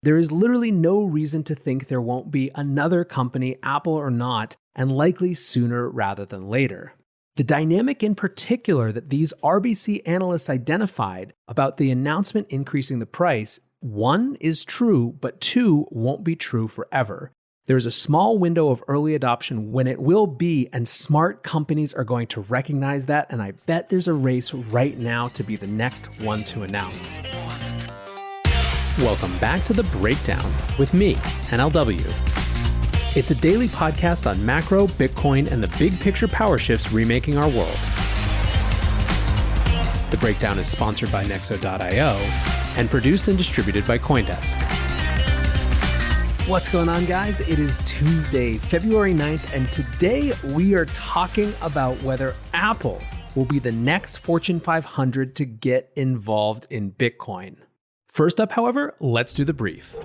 There is literally no reason to think there won't be another company, Apple or not, and likely sooner rather than later. The dynamic in particular that these RBC analysts identified about the announcement increasing the price, 1, is true, but 2, won't be true forever. There's a small window of early adoption when it will be, and smart companies are going to recognize that, and I bet there's a race right now to be the next one to announce. Welcome back to The Breakdown with me, NLW. It's a daily podcast on macro, Bitcoin, and the big picture power shifts remaking our world. The Breakdown is sponsored by Nexo.io and produced and distributed by CoinDesk. What's going on, guys? It is Tuesday, February 9th, and today we are talking about whether Apple will be the next Fortune 500 to get involved in Bitcoin. First up, however, let's do the brief.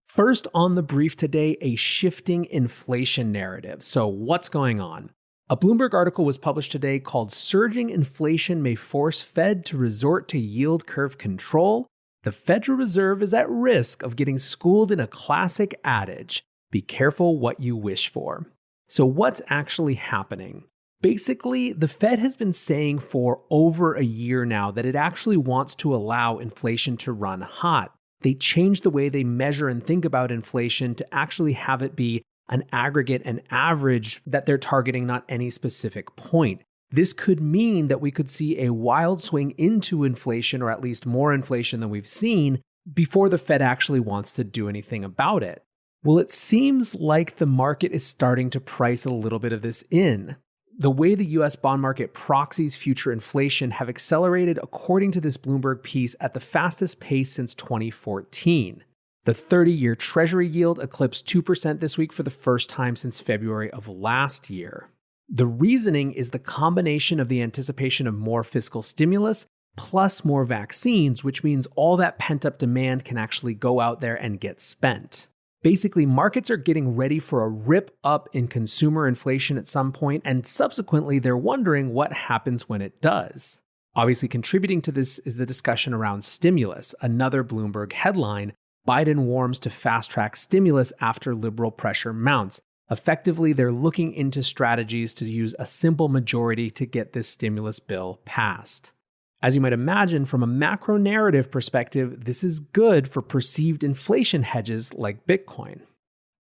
First on the brief today, a shifting inflation narrative. So what's going on? A Bloomberg article was published today called "Surging Inflation May Force Fed to Resort to Yield Curve Control. The Federal Reserve is at risk of getting schooled in a classic adage, be careful what you wish for." So what's actually happening? Basically, the Fed has been saying for over a year now that it actually wants to allow inflation to run hot. They changed the way they measure and think about inflation to actually have it be an aggregate and average that they're targeting, not any specific point. This could mean that we could see a wild swing into inflation, or at least more inflation than we've seen, before the Fed actually wants to do anything about it. Well, it seems like the market is starting to price a little bit of this in. The way the US bond market proxies future inflation have accelerated, according to this Bloomberg piece, at the fastest pace since 2014. The 30-year Treasury yield eclipsed 2% this week for the first time since February of last year. The reasoning is the combination of the anticipation of more fiscal stimulus plus more vaccines, which means all that pent-up demand can actually go out there and get spent. Basically, markets are getting ready for a rip up in consumer inflation at some point, and subsequently they're wondering what happens when it does. Obviously, contributing to this is the discussion around stimulus. Another Bloomberg headline: Biden warms to fast-track stimulus after liberal pressure mounts. Effectively, they're looking into strategies to use a simple majority to get this stimulus bill passed. As you might imagine, from a macro narrative perspective, this is good for perceived inflation hedges like Bitcoin.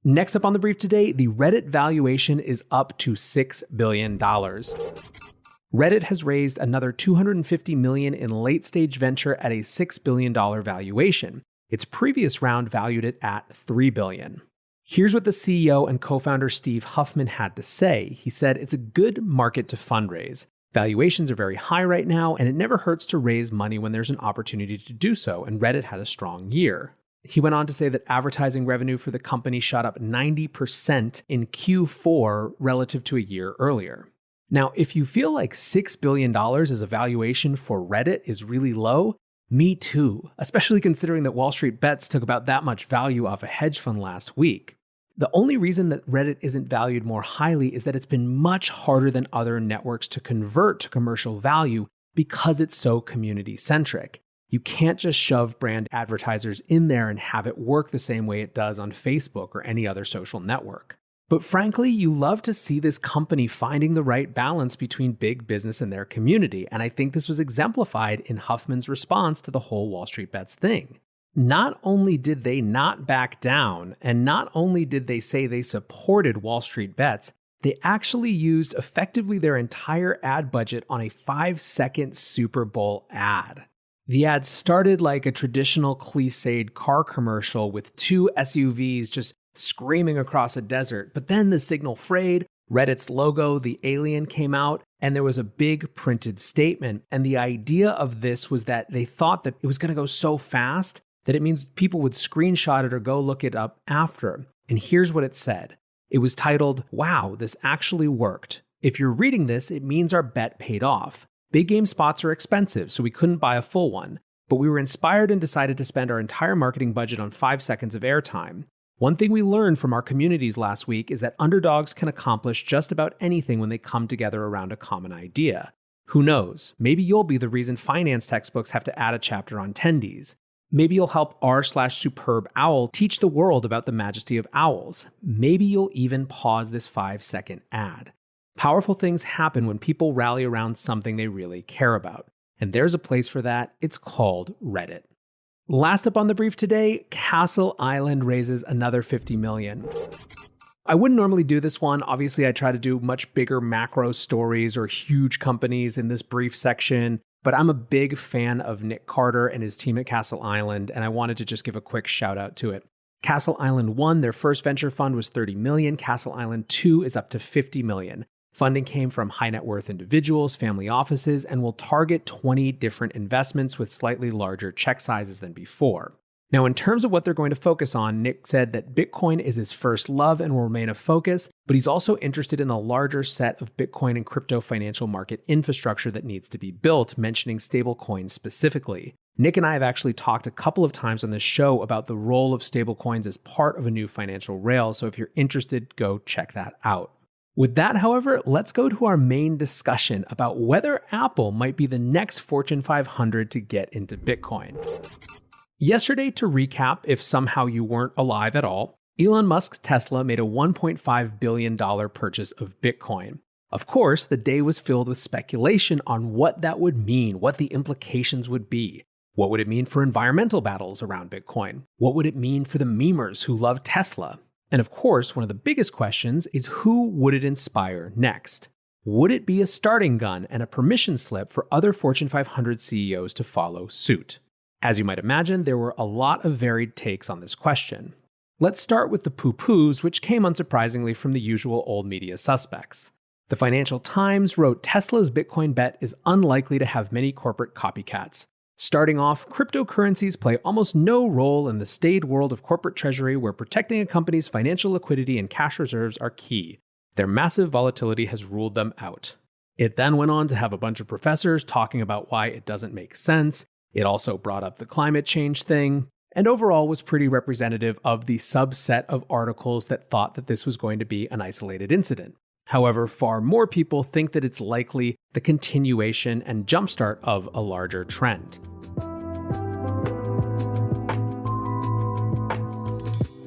Next up on the brief today, the Reddit valuation is up to $6 billion. Reddit has raised another $250 million in late-stage venture at a $6 billion valuation. Its previous round valued it at $3 billion. Here's what the CEO and co-founder Steve Huffman had to say. He said, "It's a good market to fundraise. Valuations are very high right now, and it never hurts to raise money when there's an opportunity to do so, and Reddit had a strong year." He went on to say that advertising revenue for the company shot up 90% in Q4 relative to a year earlier. Now, if you feel like $6 billion as a valuation for Reddit is really low, me too, especially considering that Wall Street Bets took about that much value off a hedge fund last week. The only reason that Reddit isn't valued more highly is that it's been much harder than other networks to convert to commercial value because it's so community-centric. You can't just shove brand advertisers in there and have it work the same way it does on Facebook or any other social network. But frankly, you love to see this company finding the right balance between big business and their community, and I think this was exemplified in Huffman's response to the whole Wall Street Bets thing. Not only did they not back down, and not only did they say they supported Wall Street Bets, they actually used effectively their entire ad budget on a 5-second Super Bowl ad. The ad started like a traditional cliched car commercial with two SUVs just screaming across a desert, but then the signal frayed, Reddit's logo, the alien, came out, and there was a big printed statement. And the idea of this was that they thought that it was going to go so fast that it means people would screenshot it or go look it up after. And here's what it said. It was titled, "Wow, this actually worked. If you're reading this, it means our bet paid off. Big game spots are expensive, so we couldn't buy a full one. But we were inspired and decided to spend our entire marketing budget on 5 seconds of airtime. One thing we learned from our communities last week is that underdogs can accomplish just about anything when they come together around a common idea. Who knows? Maybe you'll be the reason finance textbooks have to add a chapter on tendies. Maybe you'll help r/superb owl teach the world about the majesty of owls. Maybe you'll even pause this 5-second ad. Powerful things happen when people rally around something they really care about. And there's a place for that. It's called Reddit. Last up on the brief today, Castle Island raises another $50 million. I wouldn't normally do this one. Obviously, I try to do much bigger macro stories or huge companies in this brief section, but I'm a big fan of Nick Carter and his team at Castle Island, and I wanted to just give a quick shout out to it. Castle Island 1, their first venture fund was $30 million. Castle Island 2 is up to $50 million. Funding came from high net worth individuals, family offices, and will target 20 different investments with slightly larger check sizes than before. Now, in terms of what they're going to focus on, Nick said that Bitcoin is his first love and will remain a focus, but he's also interested in the larger set of Bitcoin and crypto financial market infrastructure that needs to be built, mentioning stablecoins specifically. Nick and I have actually talked a couple of times on this show about the role of stablecoins as part of a new financial rail, so if you're interested, go check that out. With that, however, let's go to our main discussion about whether Apple might be the next Fortune 500 to get into Bitcoin. Yesterday, to recap, if somehow you weren't alive at all, Elon Musk's Tesla made a $1.5 billion purchase of Bitcoin. Of course, the day was filled with speculation on what that would mean, what the implications would be. What would it mean for environmental battles around Bitcoin? What would it mean for the memers who love Tesla? And of course, one of the biggest questions is who would it inspire next? Would it be a starting gun and a permission slip for other Fortune 500 CEOs to follow suit? As you might imagine, there were a lot of varied takes on this question. Let's start with the poo-poos, which came unsurprisingly from the usual old media suspects. The Financial Times wrote Tesla's Bitcoin bet is unlikely to have many corporate copycats. Starting off, cryptocurrencies play almost no role in the staid world of corporate treasury where protecting a company's financial liquidity and cash reserves are key. Their massive volatility has ruled them out. It then went on to have a bunch of professors talking about why it doesn't make sense. It also brought up the climate change thing, and overall was pretty representative of the subset of articles that thought that this was going to be an isolated incident. However, far more people think that it's likely the continuation and jumpstart of a larger trend.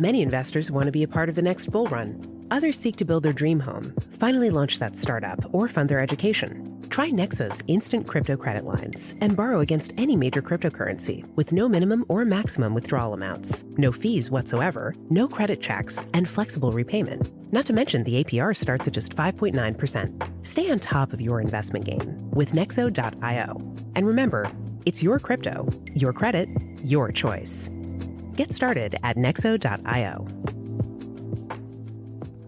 Many investors want to be a part of the next bull run. Others seek to build their dream home, finally launch that startup, or fund their education. Try Nexo's instant crypto credit lines and borrow against any major cryptocurrency with no minimum or maximum withdrawal amounts, no fees whatsoever, no credit checks, and flexible repayment. Not to mention the APR starts at just 5.9%. Stay on top of your investment game with Nexo.io. And remember, it's your crypto, your credit, your choice. Get started at Nexo.io.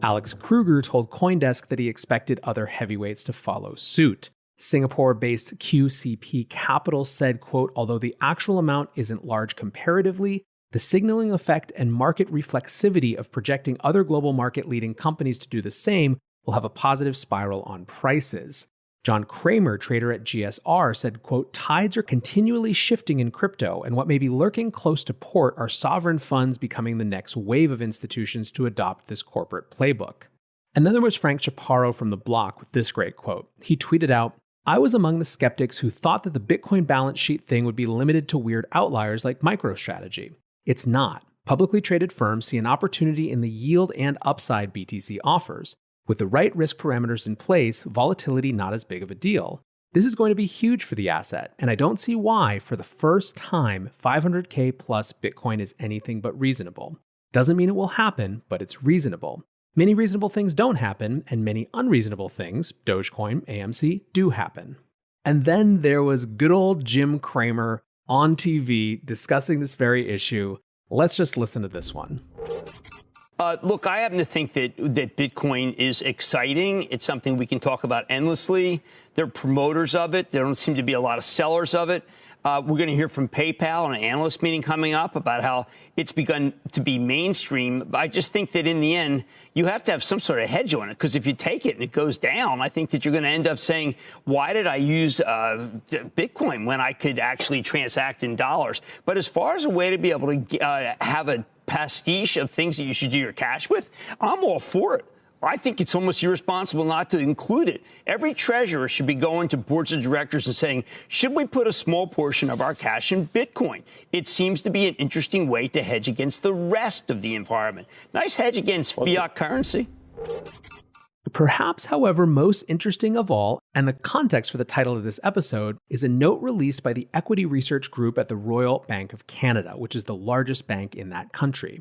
Alex Kruger told CoinDesk that he expected other heavyweights to follow suit. Singapore-based QCP Capital said, quote, although the actual amount isn't large comparatively, the signaling effect and market reflexivity of projecting other global market-leading companies to do the same will have a positive spiral on prices. John Kramer, trader at GSR, said, quote, tides are continually shifting in crypto, and what may be lurking close to port are sovereign funds becoming the next wave of institutions to adopt this corporate playbook. And then there was Frank Chaparro from The Block with this great quote. He tweeted out, I was among the skeptics who thought that the Bitcoin balance sheet thing would be limited to weird outliers like MicroStrategy. It's not. Publicly traded firms see an opportunity in the yield and upside BTC offers. With the right risk parameters in place, volatility not as big of a deal. This is going to be huge for the asset, and I don't see why, for the first time, 500K plus Bitcoin is anything but reasonable. Doesn't mean it will happen, but it's reasonable. Many reasonable things don't happen, and many unreasonable things, Dogecoin, AMC, do happen. And then there was good old Jim Cramer on TV discussing this very issue. Let's just listen to this one. Look, I happen to think that Bitcoin is exciting. It's something we can talk about endlessly. There are promoters of it. There don't seem to be a lot of sellers of it. We're going to hear from PayPal in an analyst meeting coming up about how it's begun to be mainstream. I just think that in the end, you have to have some sort of hedge on it, because if you take it and it goes down, I think that you're going to end up saying, why did I use Bitcoin when I could actually transact in dollars? But as far as a way to be able to have a pastiche of things that you should do your cash with, I'm all for it. I think it's almost irresponsible not to include it. Every treasurer should be going to boards of directors and saying, should we put a small portion of our cash in Bitcoin? It seems to be an interesting way to hedge against the rest of the environment. Nice hedge against fiat currency. Perhaps, however, most interesting of all, and the context for the title of this episode, is a note released by the equity research group at the Royal Bank of Canada, which is the largest bank in that country.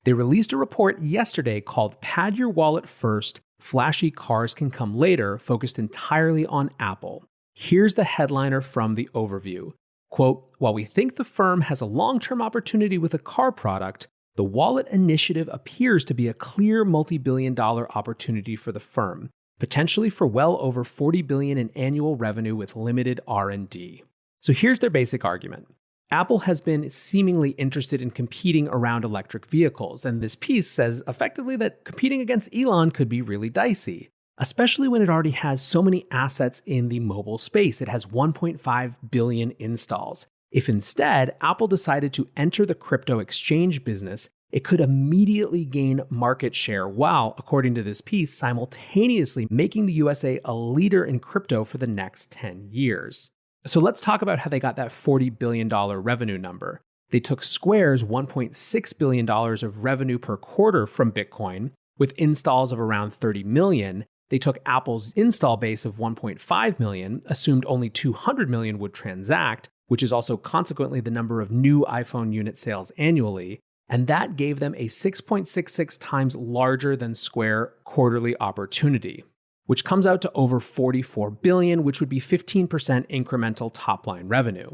They released a report yesterday called Pad Your Wallet First, Flashy Cars Can Come Later, focused entirely on Apple. Here's the headliner from the overview. Quote, while we think the firm has a long-term opportunity with a car product, the wallet initiative appears to be a clear multi-billion-dollar opportunity for the firm, potentially for well over $40 billion in annual revenue with limited R&D. So here's their basic argument. Apple has been seemingly interested in competing around electric vehicles, and this piece says effectively that competing against Elon could be really dicey, especially when it already has so many assets in the mobile space. It has 1.5 billion installs. If instead Apple decided to enter the crypto exchange business, it could immediately gain market share while, according to this piece, simultaneously making the USA a leader in crypto for the next 10 years. So let's talk about how they got that $40 billion revenue number. They took Square's $1.6 billion of revenue per quarter from Bitcoin, with installs of around 30 million. They took Apple's install base of 1.5 million, assumed only 200 million would transact, which is also consequently the number of new iPhone unit sales annually, and that gave them a 6.66 times larger than Square quarterly opportunity, which comes out to over 44 billion, which would be 15% incremental top-line revenue.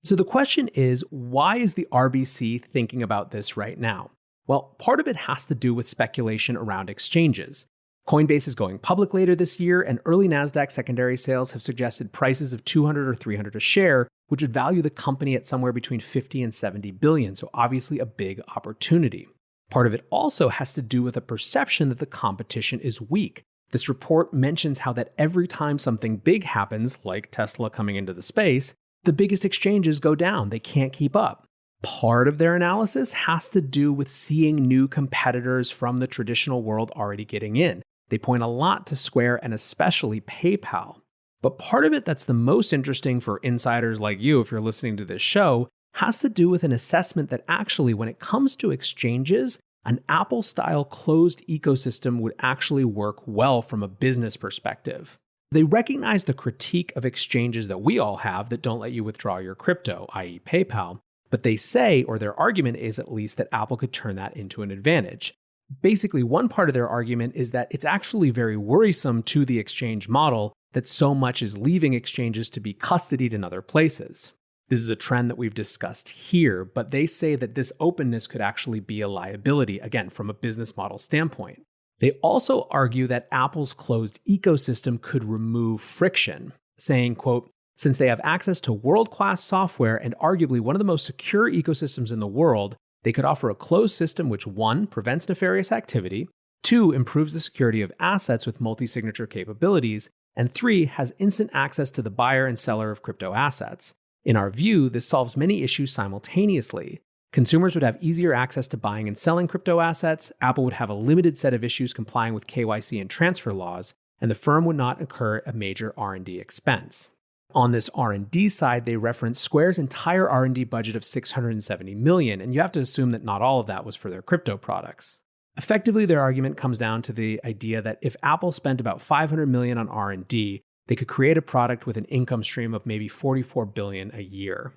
So the question is, why is the RBC thinking about this right now? Well, part of it has to do with speculation around exchanges. Coinbase is going public later this year, and early NASDAQ secondary sales have suggested prices of 200 or 300 a share, which would value the company at somewhere between 50 and 70 billion, so obviously a big opportunity. Part of it also has to do with a perception that the competition is weak. This report mentions how that every time something big happens, like Tesla coming into the space, the biggest exchanges go down. They can't keep up. Part of their analysis has to do with seeing new competitors from the traditional world already getting in. They point a lot to Square and especially PayPal. But part of it that's the most interesting for insiders like you, if you're listening to this show, has to do with an assessment that actually, when it comes to exchanges, an Apple-style closed ecosystem would actually work well from a business perspective. They recognize the critique of exchanges that we all have that don't let you withdraw your crypto, i.e. PayPal, but they say, or their argument is at least, that Apple could turn that into an advantage. Basically, one part of their argument is that it's actually very worrisome to the exchange model that so much is leaving exchanges to be custodied in other places. This is a trend that we've discussed here, but they say that this openness could actually be a liability, again, from a business model standpoint. They also argue that Apple's closed ecosystem could remove friction, saying, quote, since they have access to world-class software and arguably one of the most secure ecosystems in the world, they could offer a closed system which 1. Prevents nefarious activity, 2. Improves the security of assets with multi-signature capabilities, and 3. Has instant access to the buyer and seller of crypto assets. In our view, this solves many issues simultaneously. Consumers would have easier access to buying and selling crypto assets, Apple would have a limited set of issues complying with KYC and transfer laws, and the firm would not incur a major R&D expense. On this R&D side, they reference Square's entire R&D budget of $670 million, and you have to assume that not all of that was for their crypto products. Effectively, their argument comes down to the idea that if Apple spent about $500 million on R&D, they could create a product with an income stream of maybe $44 billion a year.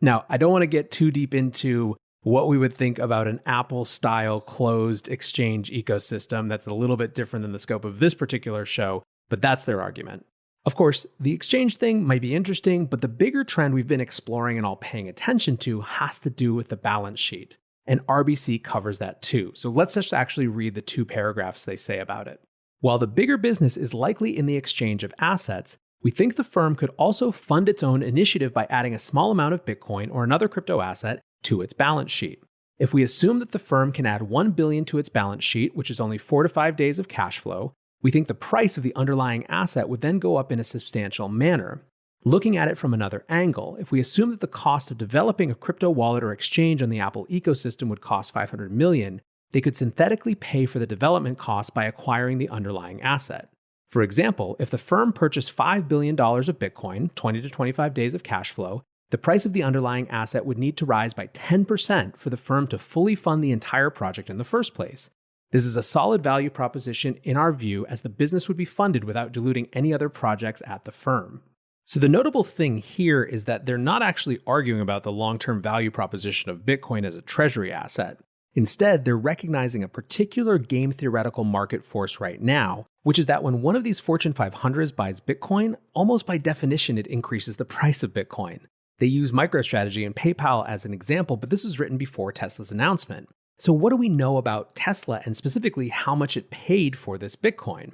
Now, I don't want to get too deep into what we would think about an Apple-style closed exchange ecosystem. That's a little bit different than the scope of this particular show, but that's their argument. Of course, the exchange thing might be interesting, but the bigger trend we've been exploring and all paying attention to has to do with the balance sheet. And RBC covers that too. So let's just actually read the 2 paragraphs they say about it. While the bigger business is likely in the exchange of assets, we think the firm could also fund its own initiative by adding a small amount of Bitcoin or another crypto asset to its balance sheet. If we assume that the firm can add $1 billion to its balance sheet, which is only 4 to 5 days of cash flow, we think the price of the underlying asset would then go up in a substantial manner. Looking at it from another angle, if we assume that the cost of developing a crypto wallet or exchange on the Apple ecosystem would cost $500 million, they could synthetically pay for the development costs by acquiring the underlying asset. For example, if the firm purchased $5 billion of Bitcoin, 20 to 25 days of cash flow, the price of the underlying asset would need to rise by 10% for the firm to fully fund the entire project in the first place. This is a solid value proposition in our view, as the business would be funded without diluting any other projects at the firm. So the notable thing here is that they're not actually arguing about the long-term value proposition of Bitcoin as a treasury asset. Instead, they're recognizing a particular game theoretical market force right now, which is that when one of these Fortune 500s buys Bitcoin, almost by definition it increases the price of Bitcoin. They use MicroStrategy and PayPal as an example, but this was written before Tesla's announcement. So what do we know about Tesla and specifically how much it paid for this Bitcoin?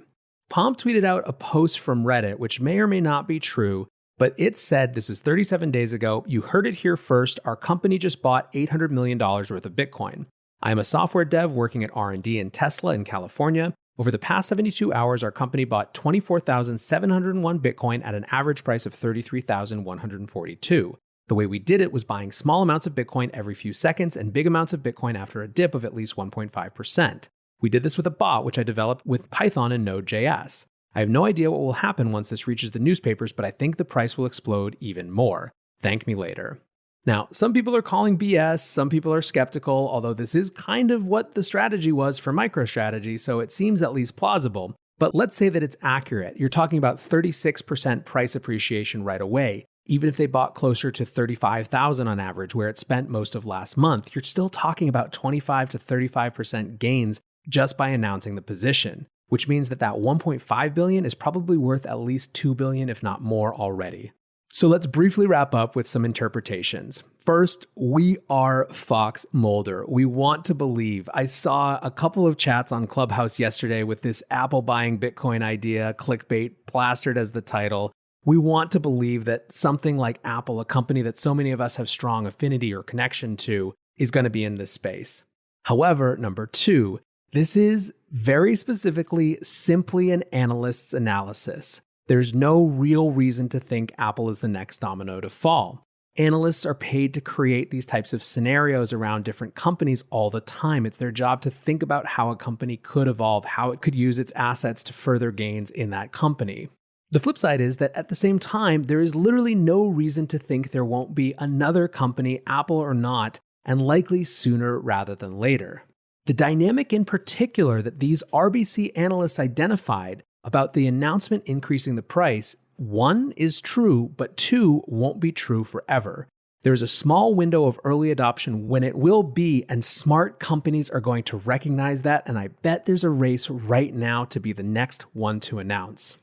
Pomp tweeted out a post from Reddit, which may or may not be true, but it said, this was 37 days ago, "You heard it here first, our company just bought $800 million worth of Bitcoin. I am a software dev working at R&D in Tesla in California. Over the past 72 hours, our company bought 24,701 Bitcoin at an average price of 33,142. The way we did it was buying small amounts of Bitcoin every few seconds and big amounts of Bitcoin after a dip of at least 1.5%. We did this with a bot, which I developed with Python and Node.js. I have no idea what will happen once this reaches the newspapers, but I think the price will explode even more. Thank me later." Now, some people are calling BS, some people are skeptical, although this is kind of what the strategy was for MicroStrategy, so it seems at least plausible. But let's say that it's accurate. You're talking about 36% price appreciation right away. Even if they bought closer to 35,000 on average, where it spent most of last month, you're still talking about 25 to 35% gains just by announcing the position, which means that 1.5 billion is probably worth at least 2 billion, if not more already. So let's briefly wrap up with some interpretations. First, we are Fox Mulder. We want to believe. I saw a couple of chats on Clubhouse yesterday with this Apple buying Bitcoin idea, clickbait plastered as the title. We want to believe that something like Apple, a company that so many of us have strong affinity or connection to, is going to be in this space. However, number two, this is very specifically simply an analyst's analysis. There's no real reason to think Apple is the next domino to fall. Analysts are paid to create these types of scenarios around different companies all the time. It's their job to think about how a company could evolve, how it could use its assets to further gains in that company. The flip side is that at the same time, there is literally no reason to think there won't be another company, Apple or not, and likely sooner rather than later. The dynamic in particular that these RBC analysts identified about the announcement increasing the price, one, is true, but two, won't be true forever. There's a small window of early adoption when it will be, and smart companies are going to recognize that, and I bet there's a race right now to be the next one to announce.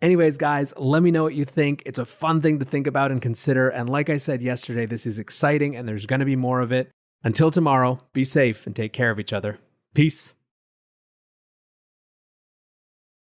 Anyways, guys, let me know what you think. It's a fun thing to think about and consider, and like I said yesterday, this is exciting and there's going to be more of it. Until tomorrow, be safe and take care of each other. Peace.